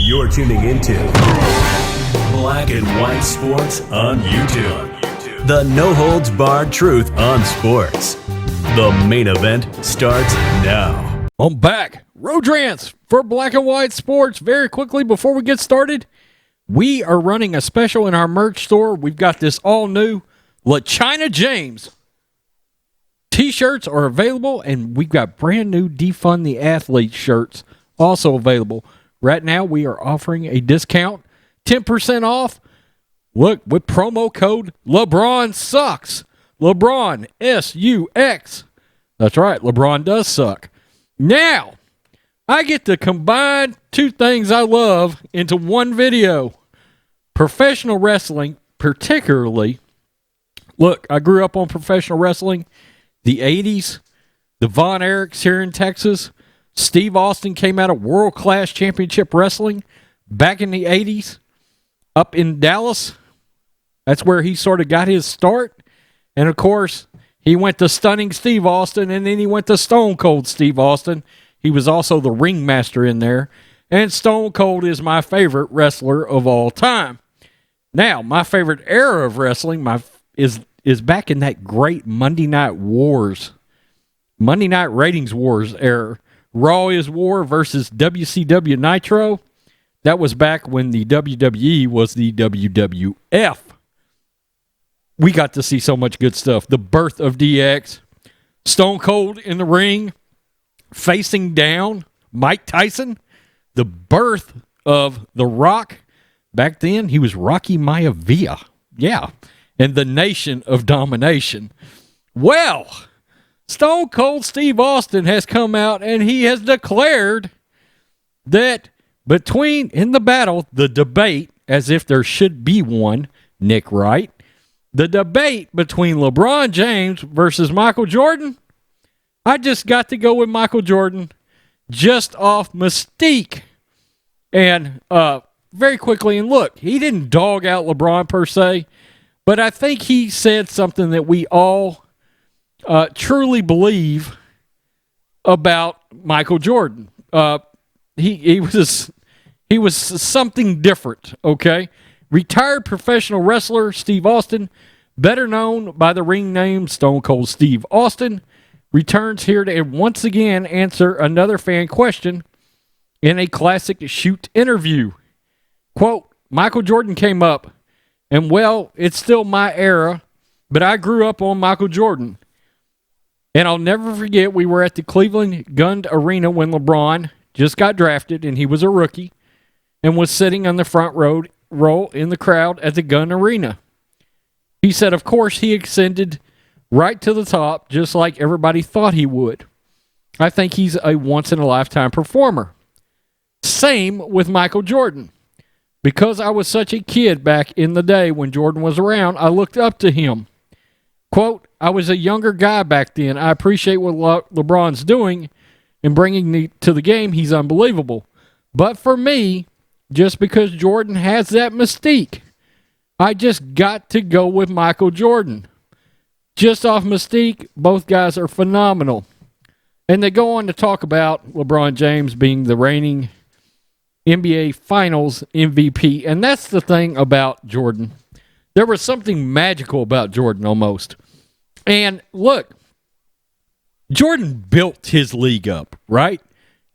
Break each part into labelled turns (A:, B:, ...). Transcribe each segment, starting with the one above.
A: You're tuning into Black and White Sports on YouTube. The no-holds-barred truth on sports. The main event starts now.
B: I'm back. Rodrance for Black and White Sports. Very quickly, before we get started, we are running a special in our merch store. We've got this all-new LaChina James T-shirts are available, and we've got brand new Defund the Athlete shirts also available. Right now, we are offering a discount, 10% off. Look, with promo code LeBron Sucks. LeBron, S-U-X. That's right, LeBron does suck. Now, I get to combine two things I love into one video. Professional wrestling, particularly. Look, I grew up on professional wrestling. The 80s, the Von Erichs here in Texas. Steve Austin came out of World Class Championship Wrestling back in the 80s up in Dallas. That's where he sort of got his start. And, of course, he went to Stunning Steve Austin, and then he went to Stone Cold Steve Austin. He was also the ringmaster in there. And Stone Cold is my favorite wrestler of all time. Now, my favorite era of wrestling is back in that great Monday Night Wars, Monday Night Ratings Wars era. Raw is War versus WCW Nitro. That was back when the WWE was the WWF. We got to see so much good stuff. The birth of DX, Stone Cold in the ring, facing down Mike Tyson, the birth of The Rock. Back then, he was Rocky Maivia. Yeah. And the Nation of Domination. Well, Stone Cold Steve Austin has come out and he has declared that in the battle, the debate, as if there should be one, Nick Wright, the debate between LeBron James versus Michael Jordan, I just got to go with Michael Jordan just off mystique. And very quickly, and look, he didn't dog out LeBron per se, but I think he said something that we all truly believe about Michael Jordan. He was something different, okay? Retired professional wrestler Steve Austin, better known by the ring name Stone Cold Steve Austin, returns here to once again answer another fan question in a classic shoot interview. Quote, Michael Jordan came up, and, well, it's still my era, but I grew up on Michael Jordan. And I'll never forget, we were at the Cleveland Gund Arena when LeBron just got drafted, and he was a rookie, and was sitting on the front row in the crowd at the Gund Arena. He said, of course, he ascended right to the top, just like everybody thought he would. I think he's a once-in-a-lifetime performer. Same with Michael Jordan. Because I was such a kid back in the day when Jordan was around, I looked up to him. Quote, I was a younger guy back then. I appreciate what LeBron's doing and bringing me to the game. He's unbelievable. But for me, just because Jordan has that mystique, I just got to go with Michael Jordan. Just off mystique, both guys are phenomenal. And they go on to talk about LeBron James being the reigning NBA Finals MVP. And that's the thing about Jordan. There was something magical about Jordan almost. And look, Jordan built his league up, right?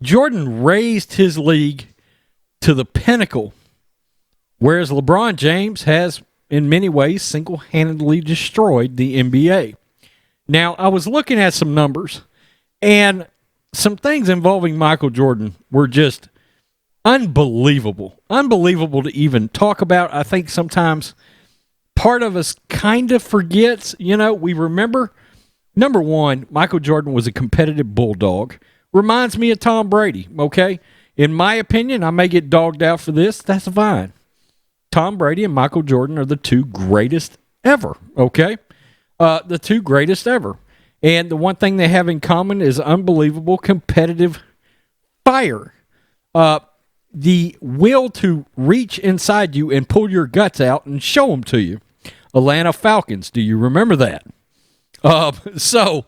B: Jordan raised his league to the pinnacle. Whereas LeBron James has, in many ways, single-handedly destroyed the NBA. Now, I was looking at some numbers, and some things involving Michael Jordan were just unbelievable. Unbelievable to even talk about. I think sometimes part of us kind of forgets. We remember, number one, Michael Jordan was a competitive bulldog. Reminds me of Tom Brady, okay? In my opinion, I may get dogged out for this. That's fine. Tom Brady and Michael Jordan are the two greatest ever, okay? The two greatest ever. And the one thing they have in common is unbelievable competitive fire. The will to reach inside you and pull your guts out and show them to you. Atlanta Falcons, do you remember that? So,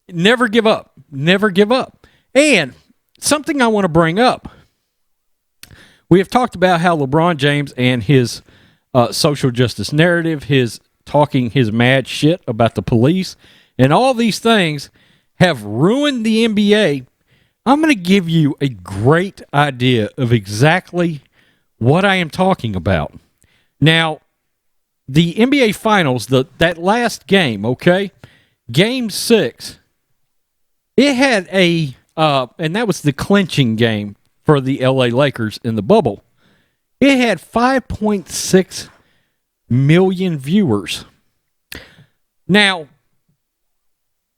B: never give up. Never give up. And something I want to bring up. We have talked about how LeBron James and his social justice narrative, his talking his mad shit about the police, and all these things have ruined the NBA. I'm going to give you a great idea of exactly what I am talking about. Now, the NBA Finals, that last game, okay, Game 6, it had and that was the clinching game for the LA Lakers in the bubble. It had 5.6 million viewers. Now,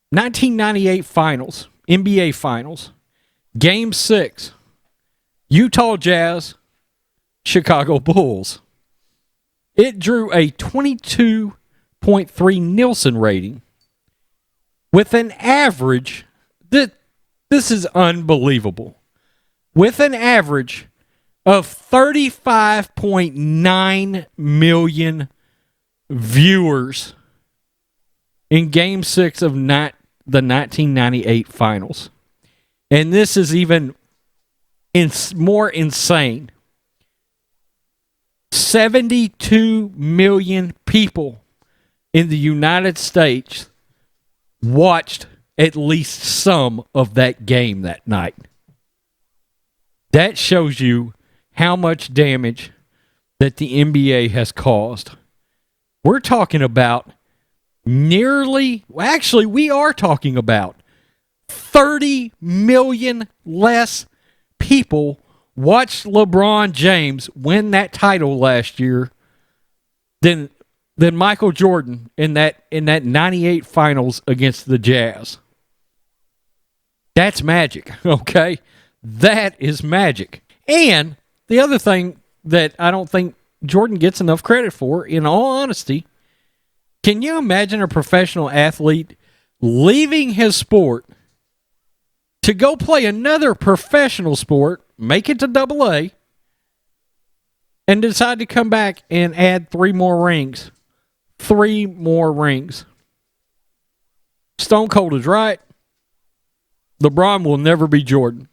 B: 1998 Finals, NBA Finals, Game 6, Utah Jazz, Chicago Bulls. It drew a 22.3 Nielsen rating with an average, this is unbelievable, with an average of 35.9 million viewers in Game 6 of the 1998 Finals. And this is even more insane. 72 million people in the United States watched at least some of that game that night. That shows you how much damage that the NBA has caused. We're talking about we are talking about 30 million less people watched LeBron James win that title last year than Michael Jordan in that 98 Finals against the Jazz. That's magic, okay? That is magic. And the other thing that I don't think Jordan gets enough credit for, in all honesty, can you imagine a professional athlete leaving his sport to go play another professional sport, make it to AA, and decide to come back and add 3 more rings? 3 more rings. Stone Cold is right. LeBron will never be Jordan.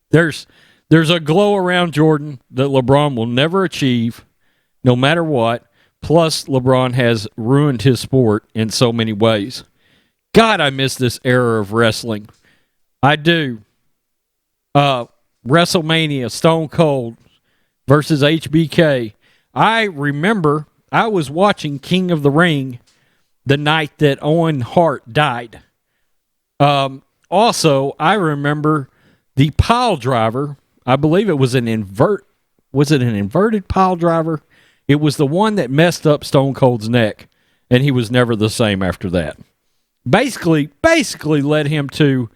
B: There's a glow around Jordan that LeBron will never achieve, no matter what. Plus, LeBron has ruined his sport in so many ways. God, I miss this era of wrestling. I do. WrestleMania, Stone Cold versus HBK. I remember I was watching King of the Ring the night that Owen Hart died. Also, I remember the pile driver. I believe it was an inverted pile driver? It was the one that messed up Stone Cold's neck, and he was never the same after that. Basically led him to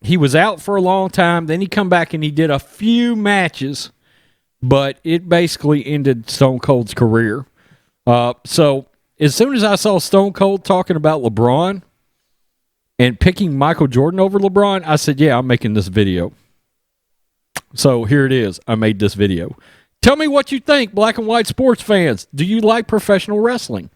B: he was out for a long time, then he come back and he did a few matches, but it basically ended Stone Cold's career. So as soon as I saw Stone Cold talking about LeBron and picking Michael Jordan over LeBron, I said, yeah, I'm making this video. So here it is. I made this video. Tell me what you think, black and white sports fans. Do you like professional wrestling?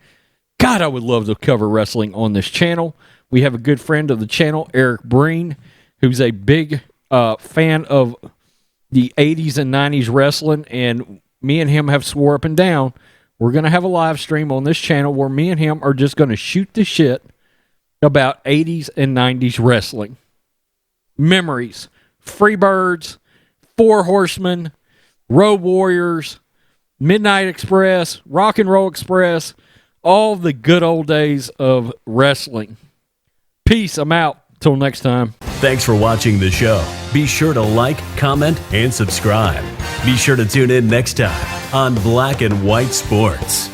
B: God, I would love to cover wrestling on this channel. We have a good friend of the channel, Eric Breen, who's a big fan of the 80s and 90s wrestling, and me and him have swore up and down we're going to have a live stream on this channel where me and him are just going to shoot the shit about 80s and 90s wrestling. Memories, Freebirds, Four Horsemen, Road Warriors, Midnight Express, Rock and Roll Express, all the good old days of wrestling. Peace. I'm out. Till next time.
A: Thanks for watching the show. Be sure to like, comment, and subscribe. Be sure to tune in next time on Black and White Sports.